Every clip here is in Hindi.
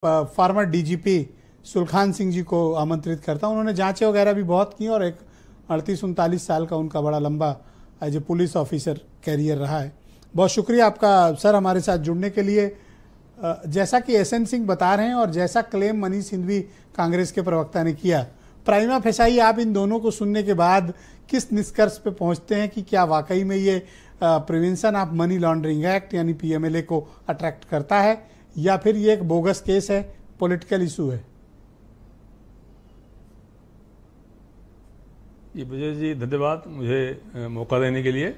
फार्मर डीजीपी सुलखान सिंह जी को आमंत्रित करता हूं। उन्होंने जांचें वगैरह भी बहुत की और एक 38-39 साल का उनका बड़ा लंबा as a police officer career रहा है। बहुत शुक्रिया आपका सर हमारे साथ जुड़ने के लिए। जैसा कि एसएन सिंह बता रहे हैं और जैसा क्लेम मनीष सिंघवी कांग्रेस के प्रवक्ता ने किया, प्राइमा फेसाई आप इन दोनों को सुनने के बाद किस निष्कर्ष पे पहुंचते हैं कि क्या वाकई में ये prevention of money laundering act यानी पीएमएलए को अट्रैक्ट करता है या फिर ये एक बोगस केस है, पॉलिटिकल इशू है? जी विजय जी, धन्यवाद मुझे मौका देने के लिए।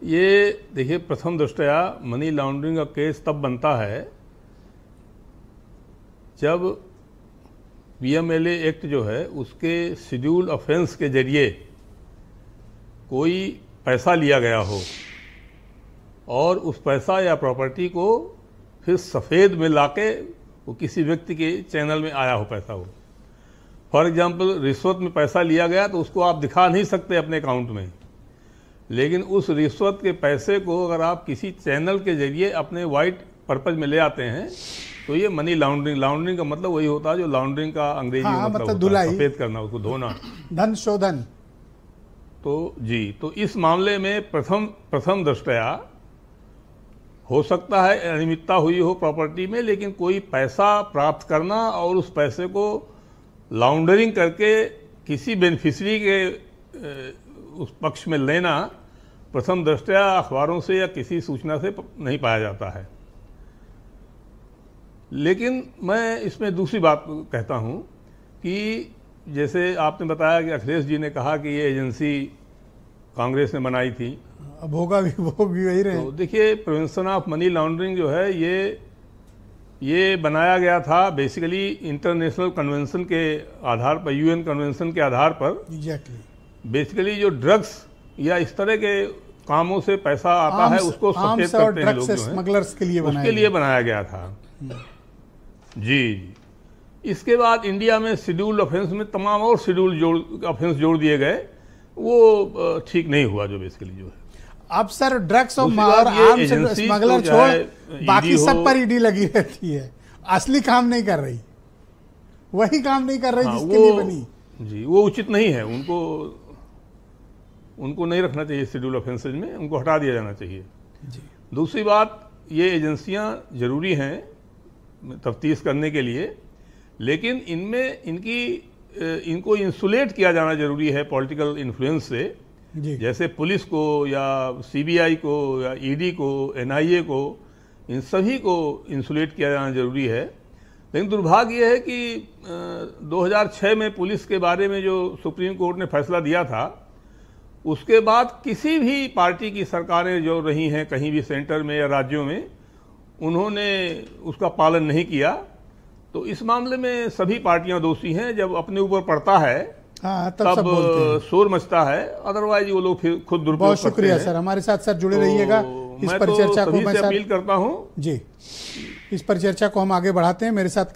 ये देखिए, प्रथम दृष्टया मनी लॉन्ड्रिंग का केस तब बनता है जब पीएमएलए एक्ट जो है उसके शेड्यूल ऑफेंस के जरिए कोई पैसा लिया गया हो और उस पैसा या प्रॉपर्टी को फिर सफ़ेद में लाके वो किसी व्यक्ति के चैनल में आया हो पैसा हो। फॉर एग्जांपल, रिश्वत में पैसा लिया गया तो उसको आप दिखा नहीं सकते अपने अकाउंट में, लेकिन उस रिश्वत के पैसे को अगर आप किसी चैनल के जरिए अपने वाइट पर्पज में ले आते हैं तो ये मनी लॉन्ड्रिंग। लॉन्ड्रिंग का मतलब वही होता है जो लॉन्ड्रिंग का अंग्रेजी में मतलब होता है, सफेद करना, उसको धोना, धन शोधन। तो जी, तो इस मामले में प्रथम दृष्टया हो सकता है अनियमितता हुई हो प्रॉपर्टी में, लेकिन कोई पैसा प्राप्त करना और उस पैसे को लॉन्ड्रिंग करके किसी बेनिफिशरी के उस पक्ष में लेना प्रथम दृष्टया अखबारों से या किसी सूचना से नहीं पाया जाता है। लेकिन मैं इसमें दूसरी बात कहता हूं कि जैसे आपने बताया कि अखिलेश जी ने कहा कि ये एजेंसी कांग्रेस ने बनाई थी, अब होगा भी, वो भी वही रहे। तो देखिए, प्रिवेंशन ऑफ मनी लॉन्ड्रिंग जो है ये बनाया गया था बेसिकली इंटरनेशनल कन्वेंशन के आधार पर, यूएन कन्वेंशन के आधार पर। एग्जैक्टली। बेसिकली जो ड्रग्स या इस तरह के कामों से पैसा आता है उसको सफेद करते हैं लोग जो हैं, स्मगलर्स के लिए उसके लिए बनाया गया था। जी। इसके बाद इंडिया में शेड्यूल्ड ऑफेंस में तमाम और शेड्यूल्ड ऑफेंस जोड़ दिए गए, वो ठीक नहीं हुआ जो बेसिकली जो है। अब सर ड्रग्स और आर्म्स स्मगलर छोड़ बाकी सब पर ईडी लगी रहती है, असली काम नहीं कर रही, वही काम नहीं कर रही जिसके लिए बनी। जी, वो उचित नहीं है, उनको नहीं रखना चाहिए शेड्यूल ऑफेंसेज में, उनको हटा दिया जाना चाहिए। जी। दूसरी बात, ये एजेंसियां जरूरी हैं तफ्तीश करने के लिए, लेकिन इनमें इनको इंसुलेट किया जाना जरूरी है पॉलिटिकल इन्फ्लुएंस से। जैसे पुलिस को या सीबीआई को या ईडी को, एनआईए को, इन सभी को इंसुलेट किया जाना जरूरी है। लेकिन दुर्भाग्य यह है कि 2006 में पुलिस के बारे में जो सुप्रीम कोर्ट ने फैसला दिया था, उसके बाद किसी भी पार्टी की सरकारें जो रही हैं कहीं भी सेंटर में या राज्यों में, उन्होंने उसका पालन नहीं किया। तो इस मामले में सभी पार्टियां दोषी हैं। जब अपने ऊपर पड़ता है तब शोर मचता है, अदरवाइज वो लोग फिर खुद दुरुपयोग करते हैं। बहुत शुक्रिया सर, हमारे साथ सर जुड़े रहिएगा। इस परिचर्चा को मैं अपील करता हूं। जी, इस परिचर्चा को हम आगे बढ़ाते हैं। मेरे साथ